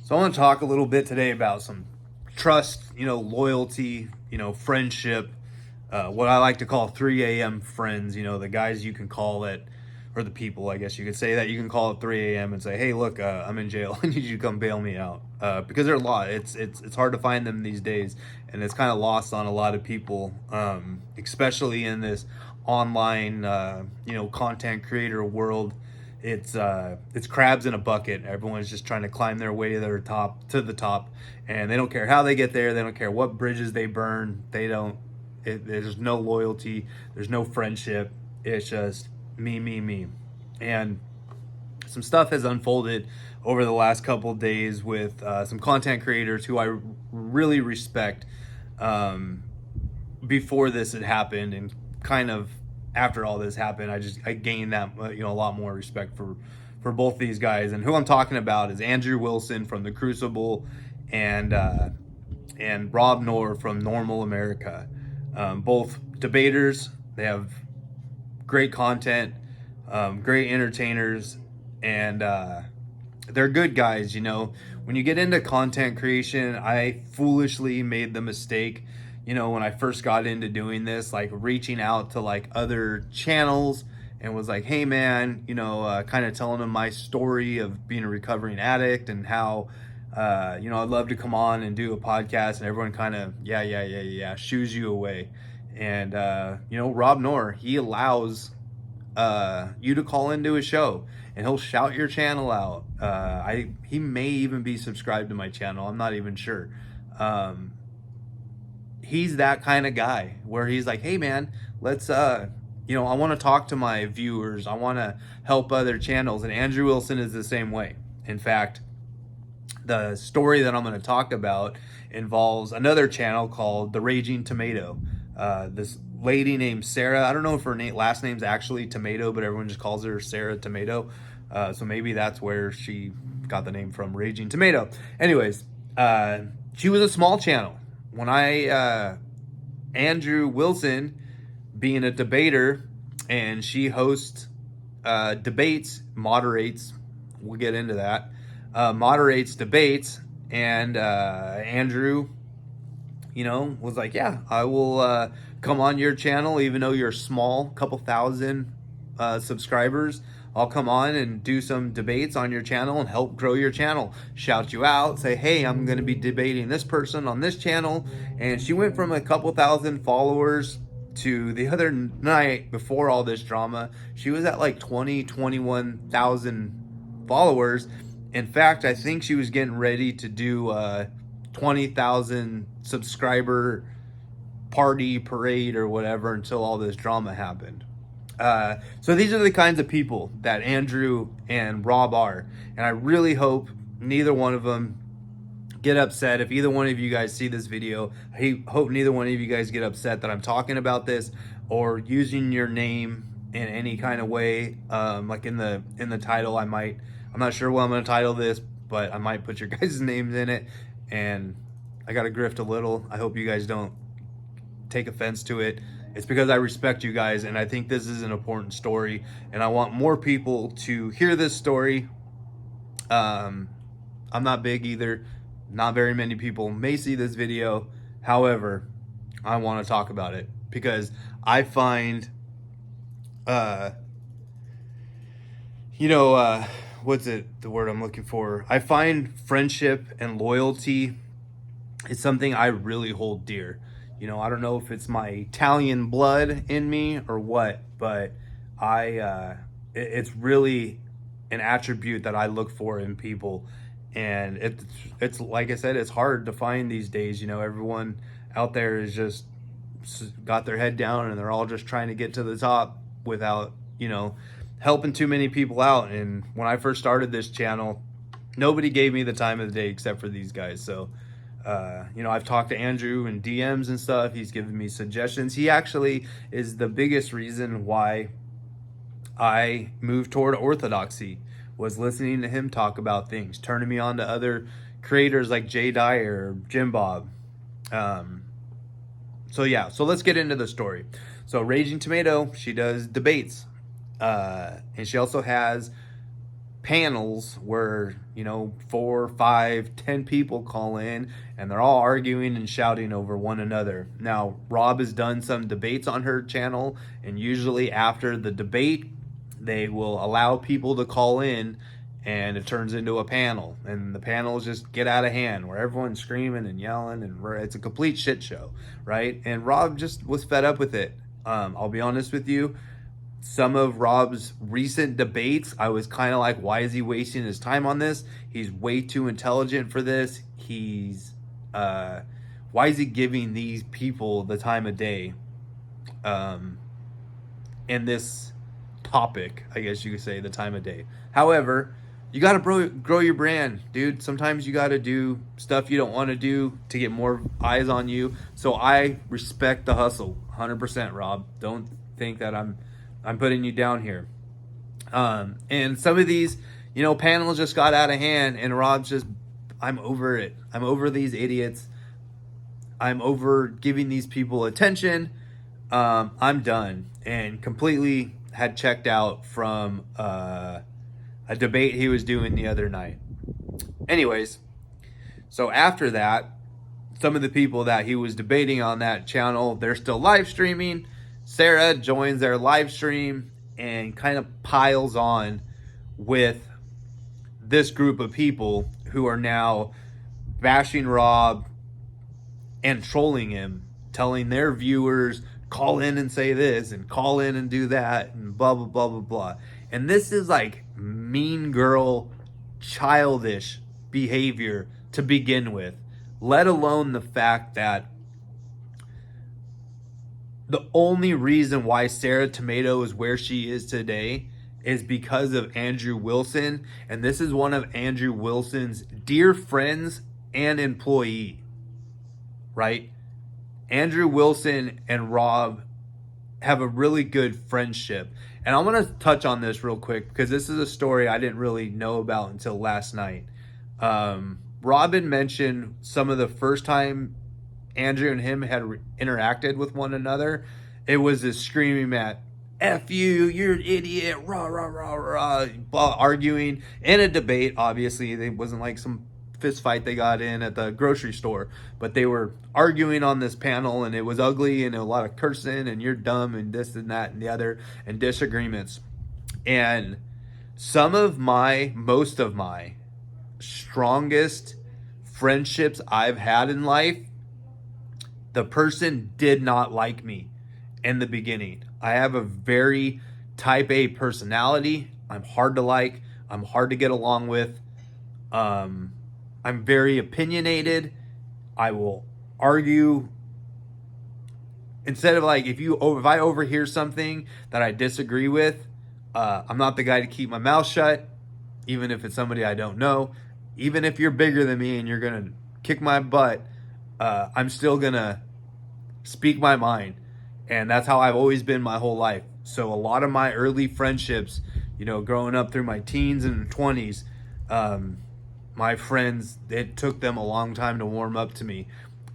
So I want to talk a little bit today about some trust, loyalty, friendship, what I like to call 3 a.m. friends, the guys you can call at, or the people, I guess you could say that you can call at 3 a.m. and say, hey, look, I'm in jail. I need you to come bail me out. Because there are a lot. It's hard to find them these days, and it's kind of lost on a lot of people, especially in this online, content creator world. It's crabs in a bucket. Everyone's just trying to climb their way to the top, and they don't care how they get there. They don't care what bridges they burn. They don't. There's no loyalty. There's no friendship. It's just me, me, me, and some stuff has unfolded over the last couple of days with some content creators who I really respect. Um, Before this had happened, and kind of after all this happened, I gained that a lot more respect for both these guys. And who I'm talking about is Andrew Wilson from The Crucible, and Rob Noerr from Normal America. Both debaters. They have great content, great entertainers, and they're good guys. When you get into content creation, I foolishly made the mistake, when I first got into doing this, like reaching out to like other channels and was like, hey man, kind of telling them my story of being a recovering addict and how, I'd love to come on and do a podcast, and everyone kind of, yeah, shoos you away. And, Rob Noerr, he allows you to call into his show, and he'll shout your channel out. He may even be subscribed to my channel. I'm not even sure. He's that kind of guy where he's like, hey man, let's I want to talk to my viewers. I want to help other channels. And Andrew Wilson is the same way. In fact, the story that I'm going to talk about involves another channel called The Raging Tomato. This lady named Sarah, I don't know if her last name's actually Tomato, but everyone just calls her Sarah Tomato. So maybe that's where she got the name from, Raging Tomato. Anyways, she was a small channel. When Andrew Wilson, being a debater, and she hosts debates, moderates, we'll get into that, moderates debates, and Andrew, was like, yeah, I will come on your channel, even though you're small, couple thousand subscribers. I'll come on and do some debates on your channel and help grow your channel. Shout you out, say, hey, I'm going to be debating this person on this channel. And she went from a couple thousand followers to the other night before all this drama, she was at like 21,000 followers. In fact, I think she was getting ready to do 20,000 subscriber party parade or whatever until all this drama happened. So these are the kinds of people that Andrew and Rob are. And I really hope neither one of them get upset. If either one of you guys see this video, I hope neither one of you guys get upset that I'm talking about this or using your name in any kind of way. Like in the title, I'm not sure what I'm going to title this, but I might put your guys' names in it. And I got to grift a little. I hope you guys don't take offense to it. It's because I respect you guys, and I think this is an important story, and I want more people to hear this story. I'm not big either. Not very many people may see this video. However, I want to talk about it because I find, what's it, the word I'm looking for? I find friendship and loyalty is something I really hold dear. I don't know if it's my Italian blood in me or what, but it's really an attribute that I look for in people. And it's like I said, it's hard to find these days. Everyone out there is just got their head down and they're all just trying to get to the top without, helping too many people out. And when I first started this channel, nobody gave me the time of the day except for these guys. So I've talked to Andrew in DMs and stuff. He's given me suggestions. He actually is the biggest reason why I moved toward orthodoxy, was listening to him talk about things, turning me on to other creators like Jay Dyer, Jim Bob. So let's get into the story. So Raging Tomato, she does debates. And she also has panels where, you know, 4, 5, 10 people call in and they're all arguing and shouting over one another. Now, Rob has done some debates on her channel, and usually after the debate, they will allow people to call in and it turns into a panel, and the panels just get out of hand where everyone's screaming and yelling, and it's a complete shit show, right? And Rob just was fed up with it. I'll be honest with you, some of Rob's recent debates, I was kind of like, why is he wasting his time on this? He's way too intelligent for this. Why is he giving these people the time of day? In this topic, I guess you could say, the time of day. However, you got to grow your brand, dude. Sometimes you got to do stuff you don't want to do to get more eyes on you. So I respect the hustle 100%, Rob. Don't think that I'm putting you down here. And some of these, you know, panels just got out of hand, and Rob's just, I'm over it. I'm over these idiots. I'm over giving these people attention. I'm done, and completely had checked out from a debate he was doing the other night. Anyways, so after that, some of the people that he was debating on that channel, they're still live streaming. Sarah joins their live stream and kind of piles on with this group of people who are now bashing Rob and trolling him, telling their viewers, call in and say this and call in and do that and blah, blah, blah, blah, blah. And this is like mean girl, childish behavior to begin with, let alone the fact that the only reason why Sarah Tomato is where she is today is because of Andrew Wilson. And this is one of Andrew Wilson's dear friends and employee, right? Andrew Wilson and Rob have a really good friendship. And I'm going to touch on this real quick because this is a story I didn't really know about until last night. Robin mentioned some of the first time Andrew and him had interacted with one another. It was this screaming match. F you, you're an idiot, rah, rah, rah, rah, blah, arguing in a debate. Obviously, it wasn't like some fist fight they got in at the grocery store, but they were arguing on this panel, and it was ugly and a lot of cursing and you're dumb and this and that and the other and disagreements. And most of my strongest friendships I've had in life, the person did not like me in the beginning. I have a very type A personality. I'm hard to like. I'm hard to get along with. I'm very opinionated. I will argue. Instead of like, if I overhear something that I disagree with, I'm not the guy to keep my mouth shut, even if it's somebody I don't know. Even if you're bigger than me and you're going to kick my butt, I'm still going to speak my mind. And that's how I've always been my whole life. So a lot of my early friendships, you know, growing up through my teens and 20s, my friends, it took them a long time to warm up to me.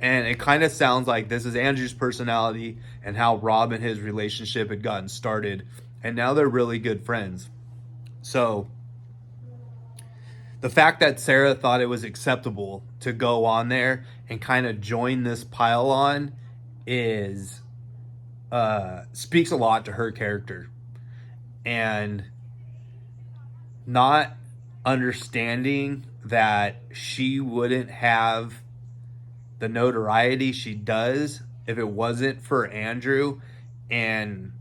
And it kind of sounds like this is Andrew's personality and how Rob and his relationship had gotten started. And now they're really good friends. So the fact that Sarah thought it was acceptable to go on there and kind of join this pile on is speaks a lot to her character, and not understanding that she wouldn't have the notoriety she does if it wasn't for Andrew. And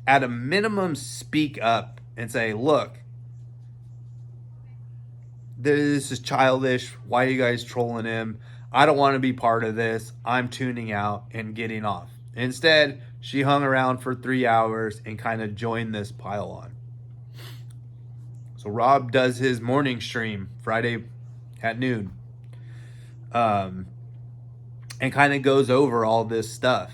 at a minimum, speak up and say, look, this is childish. Why are you guys trolling him? I don't want to be part of this. I'm tuning out and getting off. Instead, she hung around for 3 hours and kind of joined this pile on. So Rob does his morning stream Friday at noon, and kind of goes over all this stuff,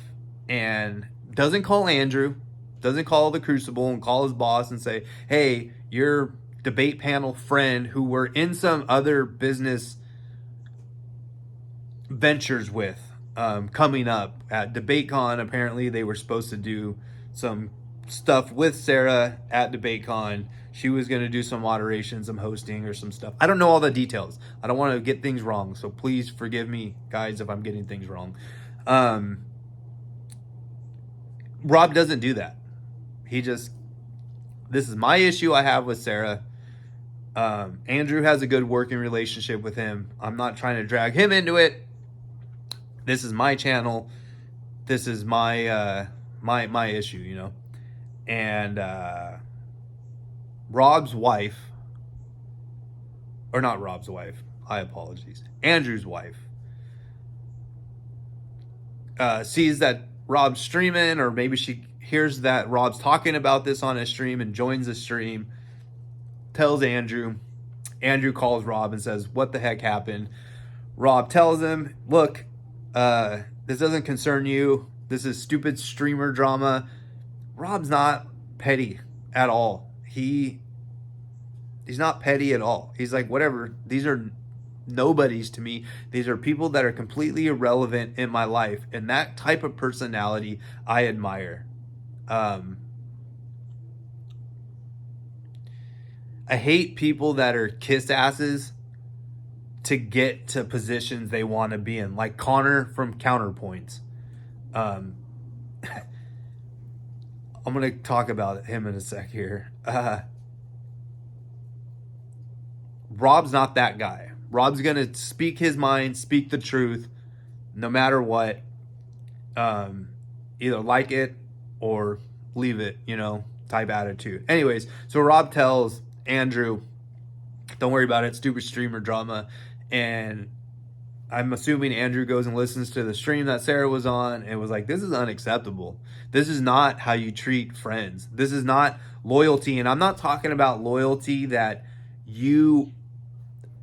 and doesn't call Andrew, doesn't call the Crucible and call his boss and say, hey, your debate panel friend who we're in some other business ventures with, coming up at DebateCon. Apparently they were supposed to do some stuff with Sarah at DebateCon. she was going to do some moderation, some hosting or some stuff. I don't know all the details. I don't want to get things wrong. So please forgive me, guys, if I'm getting things wrong. Rob doesn't do that. This is my issue I have with Sarah. Andrew has a good working relationship with him. I'm not trying to drag him into it. This is my channel. This is my my issue, you know. And Rob's wife, or not Rob's wife, I apologize, Andrew's wife, sees that Rob's streaming, or maybe she hears that Rob's talking about this on his stream and joins the stream, tells Andrew. Andrew calls Rob and says, what the heck happened? Rob tells him, look, this doesn't concern you. This is stupid streamer drama. Rob's not petty at all. He's not petty at all. He's like, whatever. These are nobodies to me. These are people that are completely irrelevant in my life. And that type of personality I admire. I hate people that are kiss asses to get to positions they want to be in, like Connor from Counterpoints. I'm going to talk about him in a sec here. Rob's not that guy. Rob's going to speak his mind, speak the truth, no matter what. Either like it or leave it, you know, type attitude. Anyways, so Rob tells Andrew, don't worry about it, stupid streamer drama. And I'm assuming Andrew goes and listens to the stream that Sarah was on and was like, this is unacceptable. This is not how you treat friends. This is not loyalty. And I'm not talking about loyalty that you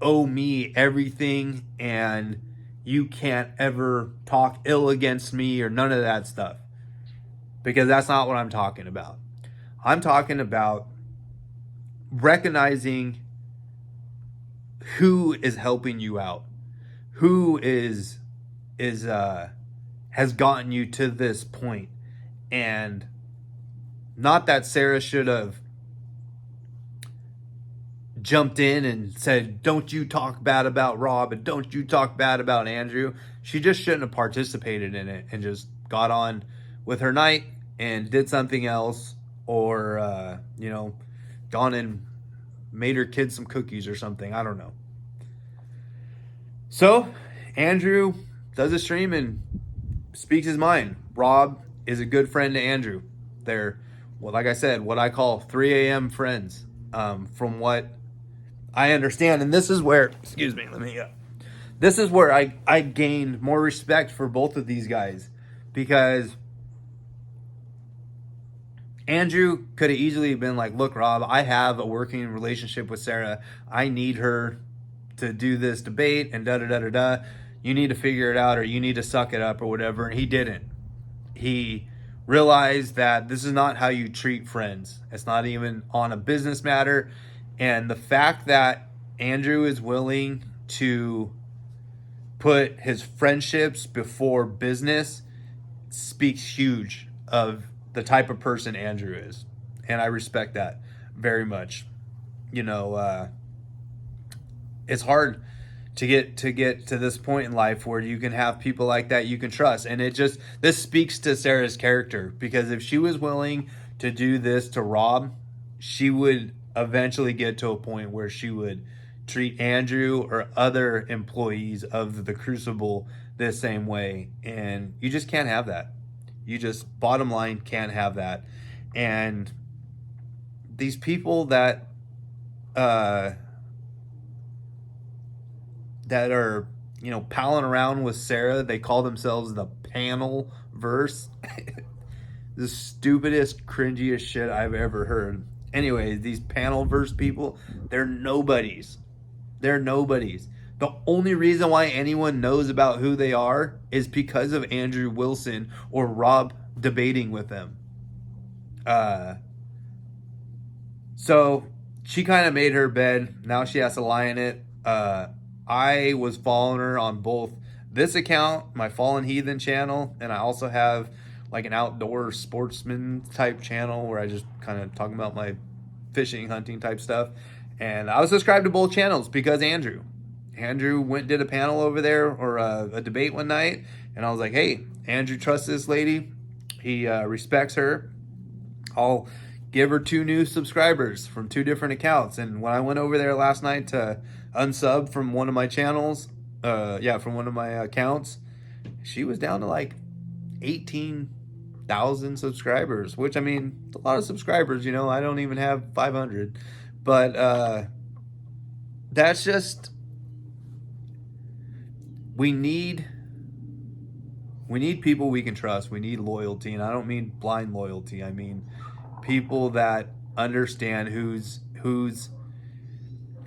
owe me everything and you can't ever talk ill against me or none of that stuff. Because that's not what I'm talking about. I'm talking about recognizing who is helping you out, who has gotten you to this point. And not that Sarah should have jumped in and said, don't you talk bad about Rob and don't you talk bad about Andrew. She just shouldn't have participated in it and just got on with her night and did something else, or you know, gone and made her kids some cookies or something. I don't know. So Andrew does a stream and speaks his mind. Rob is a good friend to Andrew. They're, well, like I said, what I call 3 a.m. friends, from what I understand. And this is where, excuse me, this is where I gained more respect for both of these guys, because Andrew could have easily been like, look, Rob, I have a working relationship with Sarah. I need her to do this debate and da-da-da-da-da. You need to figure it out, or you need to suck it up or whatever. And he didn't. He realized that this is not how you treat friends. It's not even on a business matter. And the fact that Andrew is willing to put his friendships before business speaks huge of the type of person Andrew is. And I respect that very much. You know, it's hard to get to this point in life where you can have people like that you can trust. And this speaks to Sarah's character, because if she was willing to do this to Rob, she would eventually get to a point where she would treat Andrew or other employees of the Crucible the same way. And you just can't have that. You just, bottom line, can't have that. And these people that are, you know, palling around with Sarah, they call themselves the panel verse. The stupidest, cringiest shit I've ever heard. Anyways, these panel verse people, they're nobodies. They're nobodies. The only reason why anyone knows about who they are is because of Andrew Wilson or Rob debating with them. So she kind of made her bed. Now she has to lie in it. I was following her on both this account, my Fallen Heathen channel, and I also have like an outdoor sportsman type channel where I just kind of talk about my fishing, hunting type stuff. And I was subscribed to both channels because Andrew went and did a panel over there, or a debate one night. And I was like, hey, Andrew trusts this lady. He respects her. I'll give her 2 new subscribers from 2 different accounts. And when I went over there last night to unsub from one of my channels, from one of my accounts, she was down to like 18,000 subscribers, which, I mean, it's a lot of subscribers, you know. I don't even have 500. But that's just, we need people we can trust. We need loyalty, and I don't mean blind loyalty. I mean people that understand who's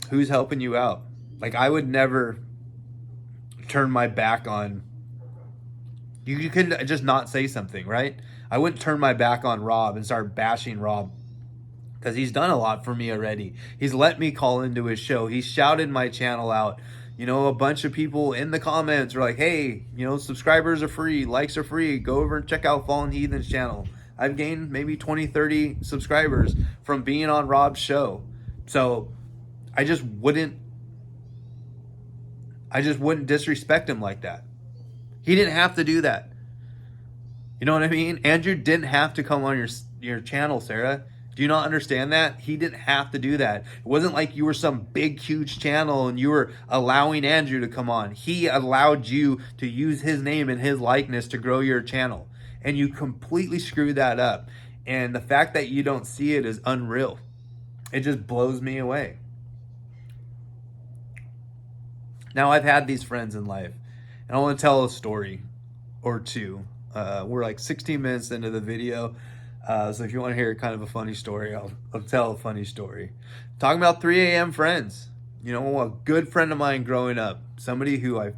helping you out. Like, I would never turn my back on you. You couldn't just not say something, right? I wouldn't turn my back on Rob and start bashing Rob, because he's done a lot for me already. He's let me call into his show. He shouted my channel out. You know, a bunch of people in the comments were like, hey, you know, subscribers are free, likes are free, go over and check out Fallen Heathen's channel. I've gained maybe 20, 30 subscribers from being on Rob's show. So I just wouldn't disrespect him like that. He didn't have to do that. You know what I mean? Andrew didn't have to come on your channel, Sarah. Do you not understand that? He didn't have to do that. It wasn't like you were some big, huge channel and you were allowing Andrew to come on. He allowed you to use his name and his likeness to grow your channel. And you completely screwed that up. And the fact that you don't see it is unreal. It just blows me away. Now, I've had these friends in life, and I want to tell a story or two. We're like 16 minutes into the video. So if you want to hear kind of a funny story, I'll tell a funny story. Talking about 3 a.m. friends. You know, a good friend of mine growing up. Somebody who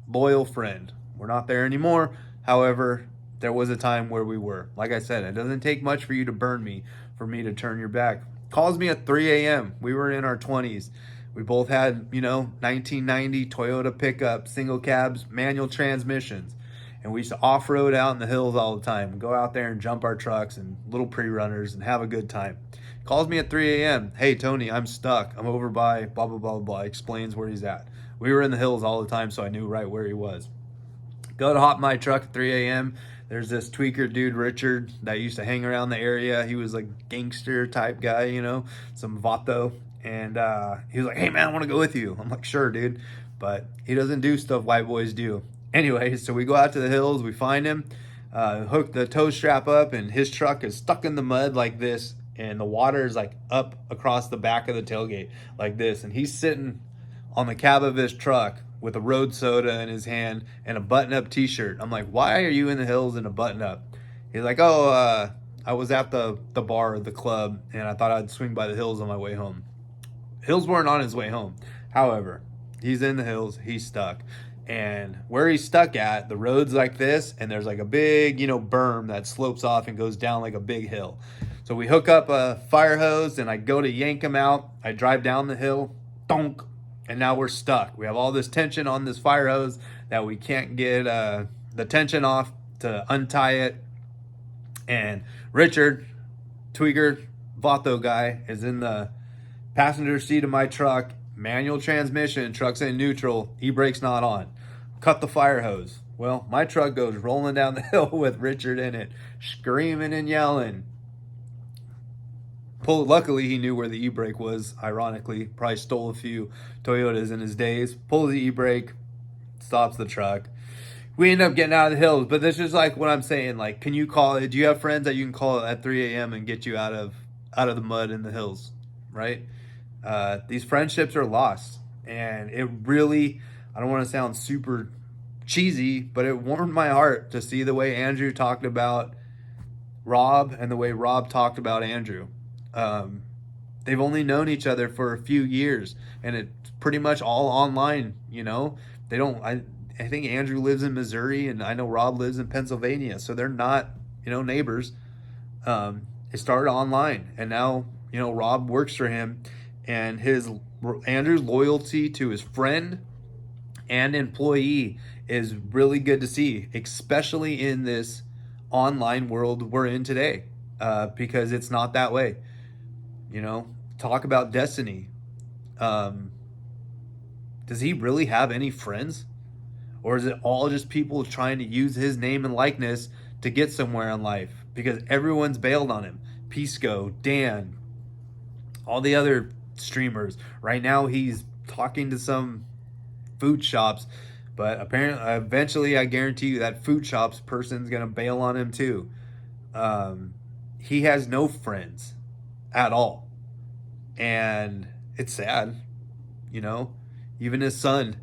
loyal friend. We're not there anymore. However, there was a time where we were. Like I said, it doesn't take much for you to burn me, for me to turn your back. Calls me at 3 a.m. We were in our 20s. We both had, 1990 Toyota pickup, single cabs, manual transmissions. And we used to off-road out in the hills all the time. Go out there and jump our trucks and little pre-runners and have a good time. Calls me at 3 a.m. Hey, Tony, I'm stuck. I'm over by blah, blah, blah, blah. Explains where he's at. We were in the hills all the time, so I knew right where he was. Go to hop my truck at 3 a.m. There's this tweaker dude, Richard, that used to hang around the area. He was like gangster type guy, some vato. And he was like, hey, man, I want to go with you. I'm like, sure, dude. But he doesn't do stuff white boys do. Anyway, so we go out to the hills. We find him, hook the tow strap up, and his truck is stuck in the mud like this. And the water is like up across the back of the tailgate like this. And he's sitting on the cab of his truck with a road soda in his hand and a button-up t-shirt. I'm like, why are you in the hills in a button-up? He's like, I was at the bar, the club, and I thought I'd swing by the hills on my way home. Hills weren't on his way home. However, he's in the hills. He's stuck. And where he's stuck at, the road's like this, and there's like a big, berm that slopes off and goes down like a big hill. So we hook up a fire hose, and I go to yank him out. I drive down the hill, donk, and now we're stuck. We have all this tension on this fire hose that we can't get the tension off to untie it. And Richard, tweaker, vato guy, is in the passenger seat of my truck, manual transmission, truck's in neutral, e-brake's not on. Cut the fire hose. Well, my truck goes rolling down the hill with Richard in it, screaming and yelling. Luckily, he knew where the e-brake was, ironically. Probably stole a few Toyotas in his days. Pulls the e-brake, stops the truck. We end up getting out of the hills, but this is like what I'm saying. Like, can you call it? Do you have friends that you can call at 3 a.m. and get you out of the mud in the hills, right? These friendships are lost, and it really, I don't want to sound super cheesy, but it warmed my heart to see the way Andrew talked about Rob and the way Rob talked about Andrew. They've only known each other for a few years, and it's pretty much all online. They don't, I think Andrew lives in Missouri, and I know Rob lives in Pennsylvania, so they're not, neighbors. It started online, and now, Rob works for him. And Andrew's loyalty to his friend and employee is really good to see, especially in this online world we're in today, because it's not that way. You know, talk about destiny. Um, does he really have any friends? Or is it all just people trying to use his name and likeness to get somewhere in life? Because everyone's bailed on him. Pisco, Dan, all the other streamers. Right now, he's talking to some food shops, but apparently, eventually, I guarantee you that food shops person's gonna bail on him too. He has no friends at all, and it's sad. You know, even his son.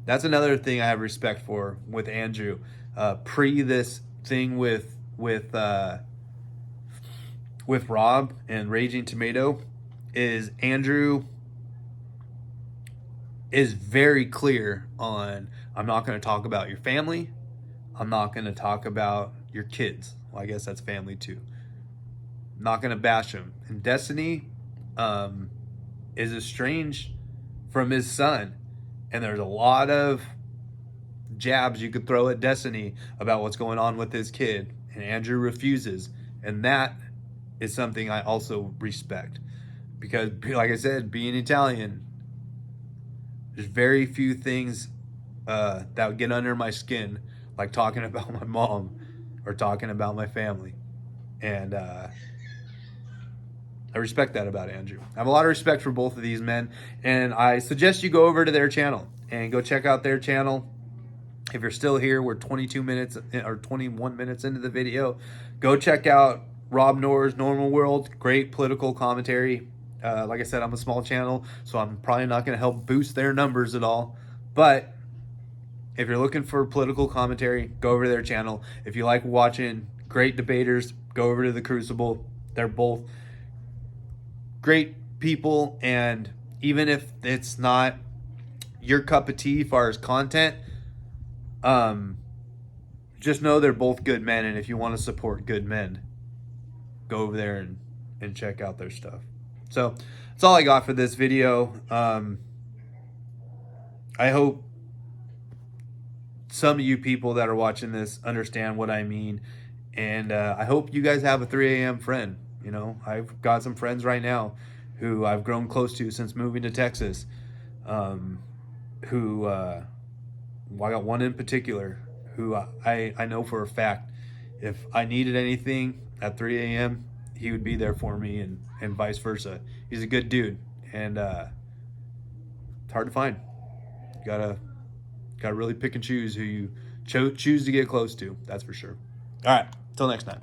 That's another thing I have respect for with Andrew. Pre this thing with Rob and Raging Tomato, is Andrew is very clear on, I'm not going to talk about your family. I'm not going to talk about your kids. Well, I guess that's family too. I'm not going to bash him. And Destiny is estranged from his son. And there's a lot of jabs you could throw at Destiny about what's going on with his kid. And Andrew refuses. And that is something I also respect. Because, like I said, being Italian, there's very few things that would get under my skin, like talking about my mom or talking about my family. And I respect that about Andrew. I have a lot of respect for both of these men. And I suggest you go over to their channel and go check out their channel. If you're still here, we're 22 minutes or 21 minutes into the video. Go check out Rob Noerr's Normal World. Great political commentary. Like I said, I'm a small channel, so I'm probably not going to help boost their numbers at all. But if you're looking for political commentary, go over to their channel. If you like watching great debaters, go over to The Crucible. They're both great people, and even if it's not your cup of tea as far as content, just know they're both good men, and if you want to support good men, go over there and check out their stuff. So that's all I got for this video. I hope some of you people that are watching this understand what I mean, and I hope you guys have a 3 a.m. friend. You know, I've got some friends right now who I've grown close to since moving to Texas, who I got one in particular who I know for a fact, if I needed anything at 3 a.m., he would be there for me, and vice versa. He's a good dude, and it's hard to find. You gotta really pick and choose who you choose to get close to. That's for sure. All right, till next time.